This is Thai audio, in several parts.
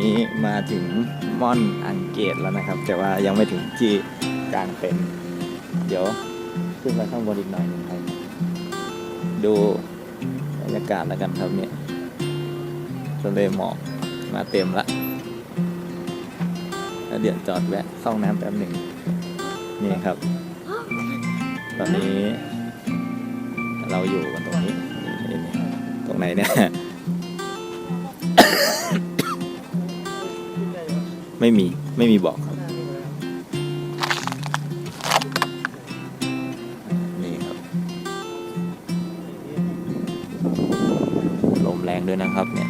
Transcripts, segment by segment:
นี้มาถึงม่อนอังเกตแล้วนะครับ แต่ว่ายังไม่ถึงที่กลางเต็นท์เดี๋ยวขึ้นไปข้างบนอีกหน่อยหนึงครับดูบรรยากาศแล้วกันครับเนี่ยทะเลหมอกมาเต็มละแล้วเดี๋ยวจอดแวะเข้าห้องน้ำแป๊บหนึ่งนี่ครับ ตอนนี้เราอยู่กันตรงนี้นี่ตรงไหนเนี่ย ไม่มีบอกครับนี่ครับลมแรงด้วยนะครับเนี่ย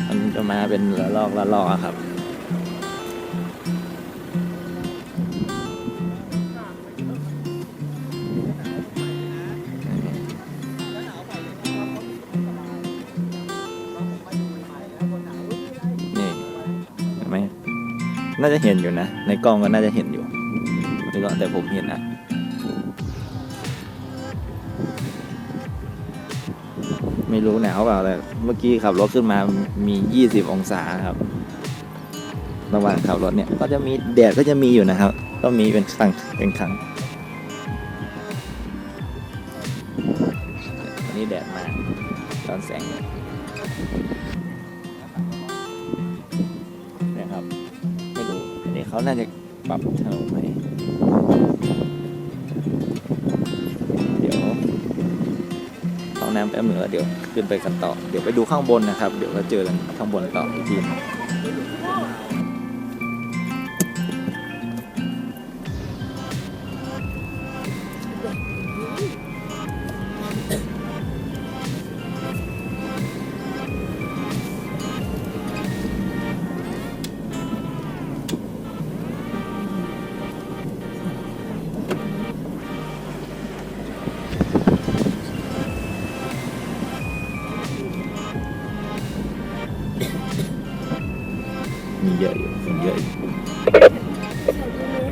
มันจะมาเป็นละลอกครับน่าจะเห็นอยู่นะในกล้องก็น่าจะเห็นอยู่แต่ผมเห็นนะไม่รู้หนาวเปล่าแต่เมื่อกี้ขับรถขึ้นมามี20องศาครับระหว่างขับรถเนี่ยก็จะมีแดดก็จะมีอยู่นะครับก็มีเป็นครั้งวันนี้แดดมาตอนแสงนะครับไม่รู้อันนี้เขาน่าจะปรับถนนใหม่เดี๋ยวเข้าน้ำแป๊บหนึ่งแล้วเดี๋ยวขึ้นไปกันต่อเดี๋ยวไปดูข้างบนนะครับเดี๋ยวเราเจอกันข้างบนต่ออีกทีมีเยอะอยู่คนเยอะอยู่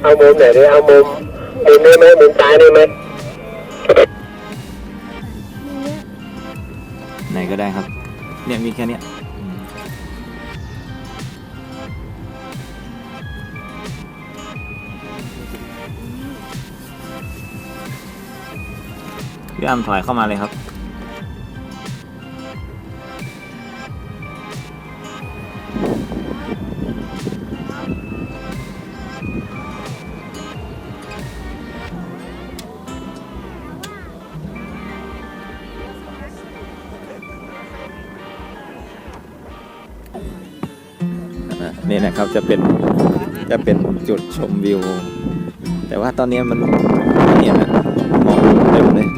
เอามุมไหนดีเอามุมนี้ไหมมุมซ้ายนี่ไหมไหนก็ได้ครับเนี่ยมีแค่เนี้ยพี่อ้ำถอยเข้ามาเลยครับนี่นะครับจะเป็นจุดชมวิวแต่ว่าตอนนี้มันเนี่ยนะหมอกเต็มเลย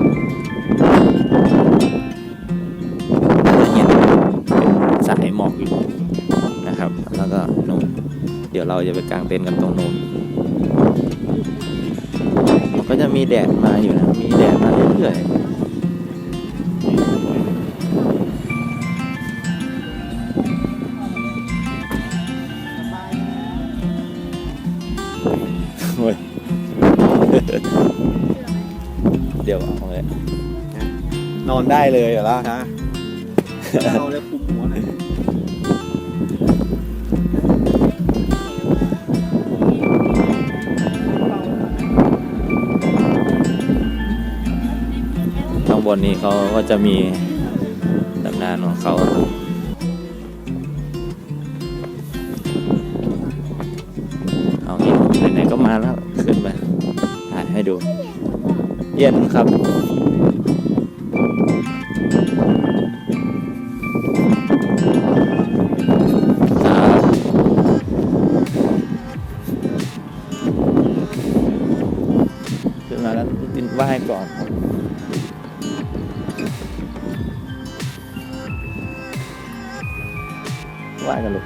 จะเห็นเป็นสายหมอกอยู่นะครับแล้วก็นู่นเดี๋ยวเราจะไปกางเต็นท์กันตรงนู้นมันก็จะมีแดดมาอยู่นะมีแดดมาเรื่อยๆเดี๋ยวเอาเลยนอนได้เลยเหรอฮะเราเลยคุมหัวหน่อยข้างบนนี้เขาก็จะมีตำนานของเขาเอางี้ไหนๆก็มาแล้วขึ้นมาถ่ายให้ดูเย็นครับขึ้นมาแล้วตินไหว้ก่อนไหว้กันลูก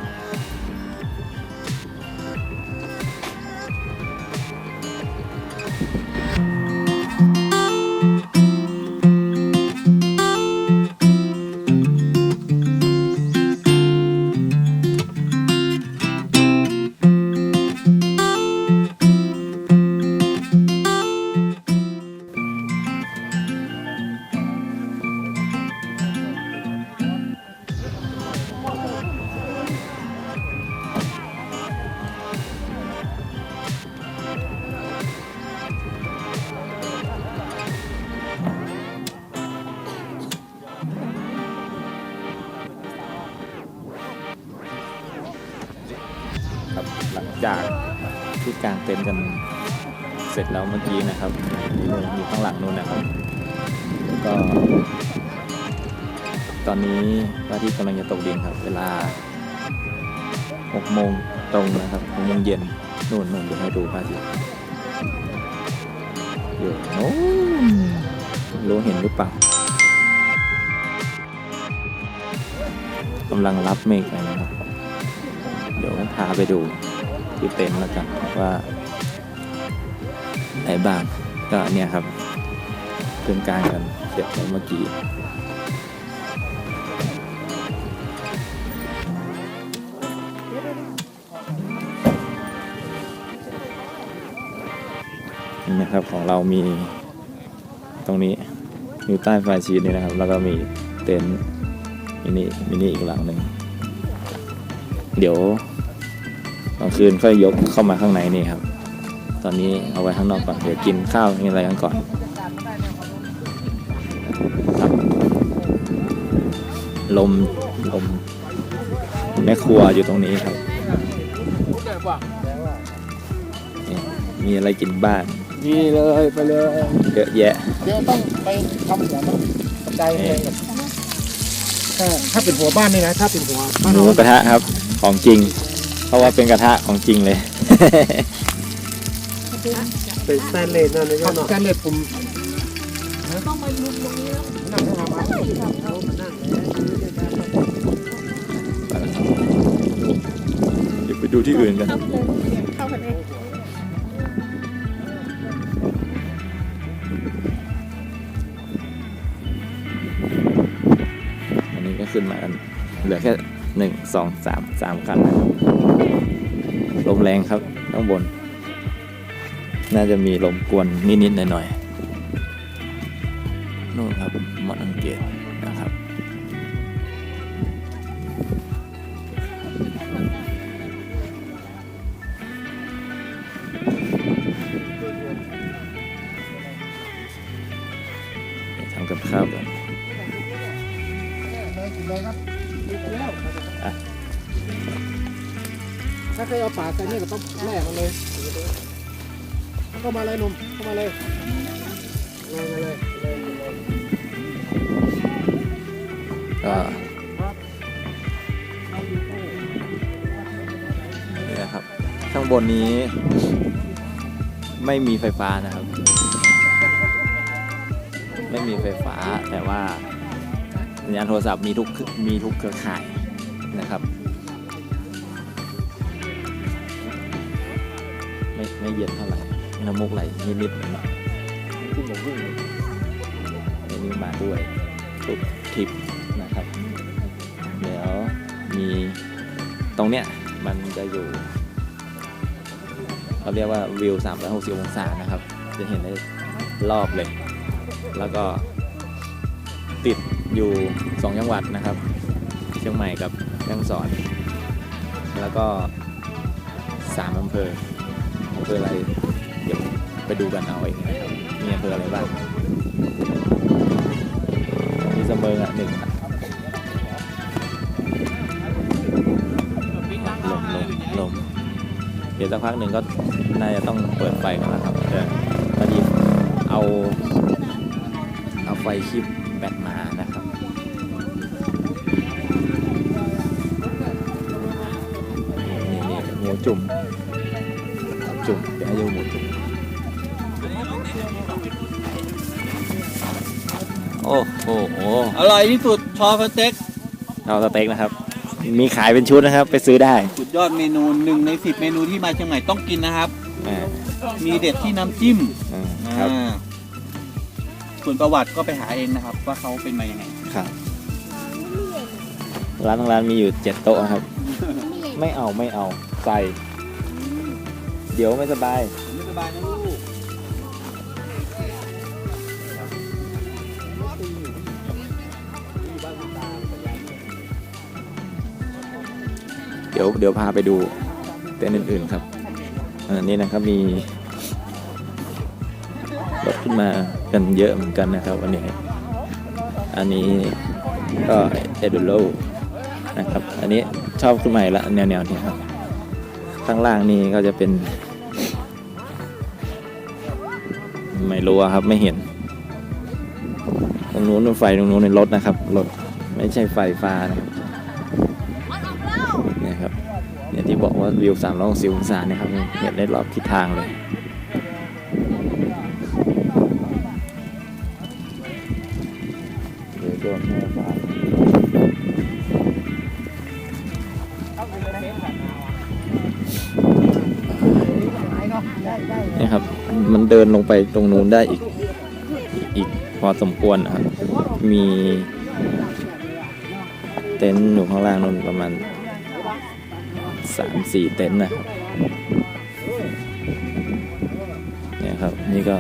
จากที่กางเต็นท์กันเสร็จแล้วเมื่อกี้นะครับนู่นอยู่ข้างหลังนู่นนะครับแล้วก็ตอนนี้พระอาทิตย์กำลังจะตกดินครับเวลา6 โมงตรงนะครับ6 โมงเย็นนู่นเดี๋ยวให้ดูพระอาทิตย์อยู่โน้นรู้เห็นหรือเปล่ากำลังรับเมฆไปนะครับเดี๋ยวพาไปดูที่เต็นท์แล้วกันว่าไหนบ้างก็เนี่ยครับเพิ่งกางกันเสร็จแล้วเมื่อกี้นี่นะครับของเรามีตรงนี้อยู่ใต้ไฟชีทนี่นะครับแล้วก็มีเต็นท์มินิอีกหลังหนึ่งเดี๋ยวกลางคืนค่อยยกเข้ามาข้างในนี่ครับตอนนี้เอาไว้ข้างนอกก่อนเดี๋ยวกินข้าวกินอะไรกันก่อนครับลมแม่ครัวอยู่ตรงนี้ครับนี่มีอะไรกินบ้าง นี่เลยไปเลย เยอะแยะ เดี๋ยวต้องไปทำหัวมันกระจายเลยถ้าเป็นหัวบ้านนี่นะถ้าเป็นหัวบ้าน หมูกระทะครับของจริงเพราะว่าเป็นกระทะของจริงเลย เป็นสแตนเลสนั่นเลยเนาะสแตนเลสผมต้องไปลุมตรงนี้แล้วนั่งเข้ามาเดี๋ยวไปดูที่อื่นกัน เข้ากันเอง อันนี้ก็ขึ้นมากันเหลือแค่1 2 3คันนะครับลมแรงครับข้างบนน่าจะมีลมกวนนิดๆหน่อยๆนู่นครับมอดอังเกตนะครับทำกับข้าวกัน ถ้าเคยเอาปากใส่นี่ก็ต้องแล่มันเลยเข้ามาเลยหนุ่มเข้ามาเลยเลย ก็นี่นะครับข้างบนนี้ไม่มีไฟฟ้านะครับ ไม่มีไฟฟ้าแต่ว่าสัญญาณโทรศัพท์มีทุกเครือข่ายนะครับไม่เย็นเท่าไหร่น้ำมูกไหลนิดๆหน่อยขึ้นวิ่งอันนี้มาด้วยทุกทริปนะครับเดี๋ยวมีตรงเนี้ยมันจะอยู่เขาเรียกว่าวิว360 องศานะครับจะเห็นได้รอบเลยแล้วก็ติดอยู่2 จังหวัดนะครับเชียงใหม่กับแม่ฮ่องสอนแล้วก็3 อำเภออะไรเดี๋ยวไปดูกันเอาเองนะครับมีอำเภออะไรบ้างมีเสมิง1ลมเดี๋ยวสักพักหนึ่งก็น่าจะต้องเปิดไฟกันแล้วครับแต่พอดีเอาไฟคีบแบตมานะครับนี่หมูจุ่มเดี๋ยวให้ดูหมูจุ่มโอ้โห อร่อยที่สุดชอสเต็ก เอาสเต็กนะครับมีขายเป็นชุดนะครับไปซื้อได้ สุดยอดเมนู1 ใน 10 เมนูที่มาเชียงใหม่ต้องกินนะครับ อ่า มีเด็ดที่น้ำจิ้ม ครับ ส่วนประวัติก็ไปหาเองนะครับ ว่าเขาเป็นมายังไง ครับทั้งร้านมีอยู่7 โต๊ะครับ ไม่เอาใส่เดี๋ยวไม่สบาย ไม่สบายนะลูก เดี๋ยวพาไปดูเต็นท์อื่นๆครับนี่นะครับมีรถขึ้นมากันเยอะเหมือนกันนะครับวันนี้อันนี้ก็เอดูโลนะครับอันนี้ชอบขึ้นมาอีกแล้วแนวนี้ครับ ข้างล่างนี่ก็จะเป็น ไม่รู้อะครับไม่เห็น ตรงนู้นเป็นไฟตรงนู้นเป็นรถนะครับรถไม่ใช่ไฟฟ้านะครับเนี่ยครับเนี่ยที่บอกว่าวิว360 องศาเนี่ยครับเห็นได้รอบทิศทางเลยเดี๋ยวโดนแม่ฟ้าเนี่ยครับมันเดินลงไปตรงนู้นได้อีกพอสมควรนะครับมีเต็นท์อยู่ข้างล่างนู่นประมาณ 3-4 เต็นท์นะครับเนี่ยครับนี่ก็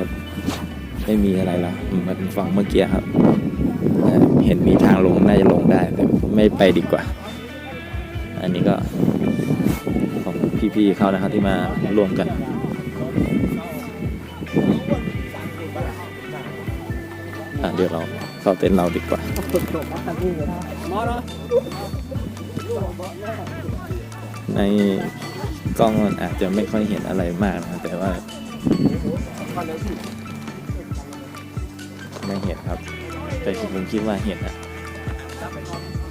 ไม่มีอะไรแล้วมันเป็นฝั่งเมื่อกี้ครับเห็นมีทางลงน่าจะลงได้แต่ไม่ไปดีกว่าอันนี้ก็ของพี่ๆเขานะครับที่มาร่วมกันเดี๋ยวเราเข้าเต็นท์เราดีกว่าในกล้องมันอาจจะไม่ค่อยเห็นอะไรมากนะแต่ว่าไม่เห็นครับแต่ผมคิดว่าเห็นอะ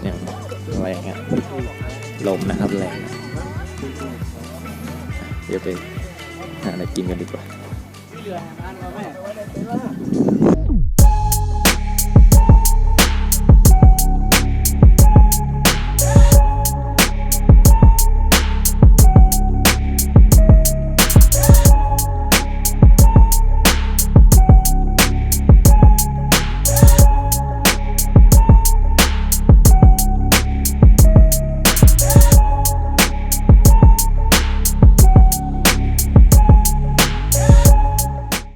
อย่างแรงอะลมนะครับแรงเดี๋ยวไปหาอะไรกินกันดีกว่า